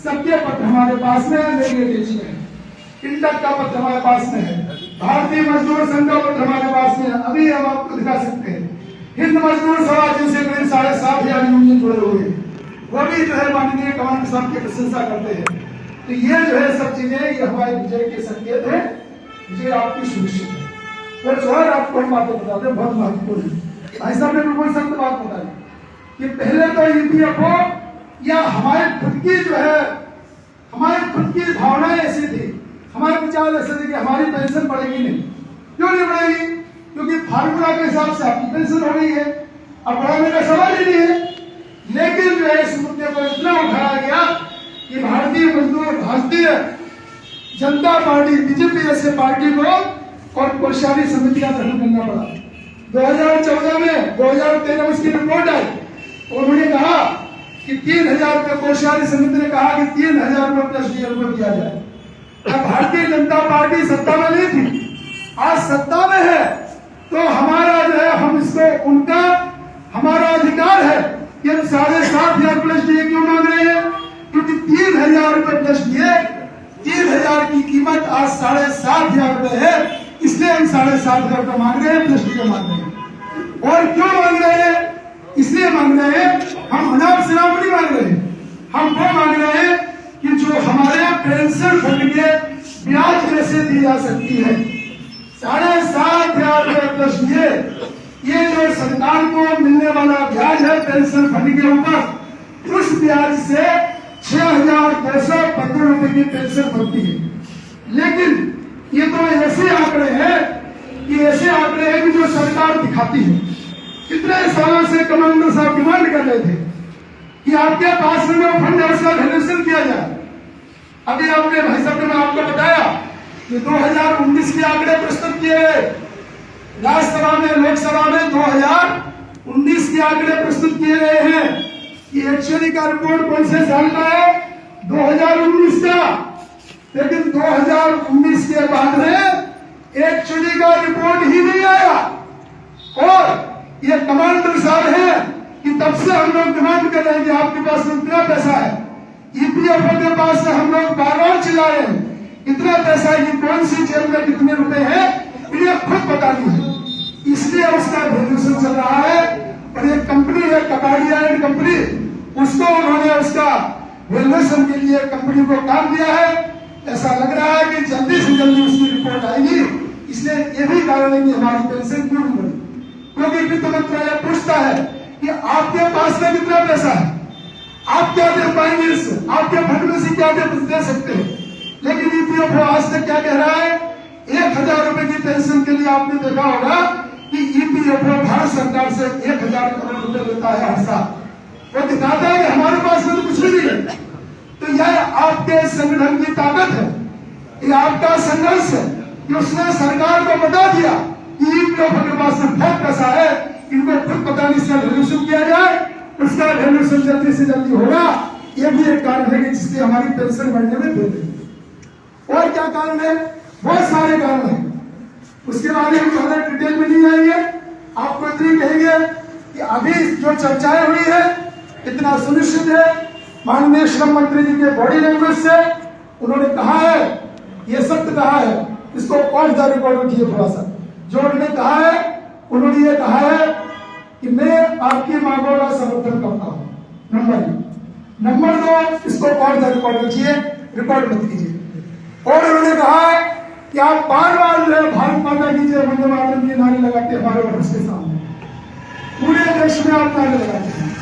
सबके पत्र हमारे पास में है, मेरी एजेंसी में इंटक का पत्र हमारे पास में है, भारतीय मजदूर संघ का पत्र हमारे पास में है, अभी हम आपको दिखा सकते हैं। हिंद मजदूर सभा जिनसे करीब 7,500 यूनियन जुड़े हुए वो भी जो है माननीय कमांडर साहब की प्रशंसा करते हैं। तो ये जो है सब चीजें ये हमारे विजय के संकेत है, विजय आपकी सुनिश्चित है। और जो है आपको हम बातें बताते हैं बहुत महत्वपूर्ण है। भाई साहब ने बिल्कुल सत्य बात बताई कि पहले तो ईपीएफओ या हमारे खुद की जो है हमारी खुद की भावनाएं ऐसी थी, हमारे विचार ऐसे थे कि हमारी पेंशन बढ़ेगी नहीं। क्यों नहीं बढ़ेगी? क्योंकि फार्मूला के हिसाब से आपकी पेंशन हो रही है, अब बढ़ाने का सवाल ही नहीं है। लेकिन जो है इस मुद्दे को इतना उठाया गया कि भारतीय जनता पार्टी बीजेपी जैसे पार्टी को और कोषारी समिति का गठन करना पड़ा। 2014 में 2013 में उसकी रिपोर्ट आई, उन्होंने कहा कि 3,000 रुपये कोषारी समिति ने कहा कि 3,000 रुपये प्लस डीएल को दिया जाए। अब भारतीय जनता पार्टी सत्ता में नहीं थी, आज सत्ता में है, तो हमारा जो है हम इसको उनका हमारा अधिकार है कि हम 7,500 प्लस डीए क्यों मांग रहे हैं? क्योंकि 3,000 रुपये प्लस डीए, 3,000 की कीमत आज 7,500 रुपये है, इसलिए हम 7,500 रुपये मांग रहे हैं, प्लस डीए मांग रहे हैं। और क्यों मांग रहे हैं? इसलिए मांग रहे हैं, हम अनाप शनाप नहीं मांग रहे हैं, हम वो मांग रहे हैं कि जो हमारे पेंशन फंड के ब्याज कैसे दी जा सकती है। 7,500 रुपये प्लस डीए, ये जो सरकार को मिलने वाला ब्याज है पेंशन फंड के ऊपर, उस ब्याज से 6,215 रुपए की पेंशन बनती है। लेकिन ये तो ऐसे आंकड़े हैं कि जो सरकार दिखाती है। कितने सालों से कमांडर साहब डिमांड कर रहे थे कि आपके पास में जो फंड है उसका वैल्यूएशन किया जाए। अभी आपने भाई साहब ने आपको बताया कि 2019 के आंकड़े प्रस्तुत किए गए राज्यसभा में, लोकसभा में 2019 के आंकड़े प्रस्तुत किए गए हैं कि एक्चुअली का रिपोर्ट कौन से साल का है? 2019 का। लेकिन 2019 के बाद में एक्चुअली का रिपोर्ट ही नहीं आया। और ये कमांडर साहब है कि तब से हम लोग डिमांड कर रहे हैं कि आपके पास इतना पैसा है, ईपीएफओ के पास से हम लोग बार-बार चिल्ला रहे हैं इतना पैसा है कि कौन सी जेब में कितने रुपए हैं इन्हें खुद पता नहीं है, इसलिए उसका वैल्यूएशन चल रहा है। और एक कंपनी है कपाड़िया एंड कंपनी, उसको उन्होंने उसका वैल्यूएशन के लिए कंपनी को काम दिया है। ऐसा लग रहा है कि जल्दी से जल्दी उसकी रिपोर्ट आएगी। इसलिए ये भी कारण है कि हमारी पेंशन क्यों नहीं बढ़ी, क्योंकि वित्त मंत्रालय पूछता है कि आपके पास में कितना पैसा है, आप क्या दे पाएंगे, इससे आपके फंड में से क्या दे सकते हैं। लेकिन ईपीएफओ आज तक क्या कह रहा है? 1,000 रुपए की पेंशन के लिए आपने देखा होगा कि ईपीएफओ भारत सरकार से 1,000 करोड़ रुपए लेता है हर साल। वो दिखाता है कि हमारे पास में तो कुछ भी नहीं है। तो यह आपके संगठन की ताकत है, ये आपका संघर्ष है कि उसने सरकार को बता दिया कि ईपीएफओ के पास में बहुत पैसा है, इनको खुद पता नहीं, इसका वैल्यूएशन किया जाए, उसका वैल्यूएशन जल्दी से जल्दी होगा। ये भी एक कारण है कि जिससे हमारी पेंशन बढ़ने में देर है। और क्या कारण है? बहुत सारे कारण हैं, उसके बारे में ज्यादा डिटेल में नहीं जाएंगे। आपको इतनी कहेंगे कि अभी जो चर्चाएं हुई है इतना सुनिश्चित है। माननीय श्रम मंत्री जी के बॉडी लैंग्वेज से उन्होंने कहा है, ये सत्य कहा है, इसको ऑफ द रिकॉर्ड रखिए थोड़ा सा। जो उन्होंने कहा है, उन्होंने ये कहा है कि मैं आपकी मांगों का समर्थन करता हूं, नंबर 1। नंबर 2, इसको ऑफ द रिकॉर्ड रखिए, रिकॉर्ड मत कीजिए। और उन्होंने कहा है कि आप बार-बार जो है भारत माता की जय, वंदे मातरम की नारे लगाते हमारे ऑफिस के सामने, पूरे देश में आप नारे लगाते हैं।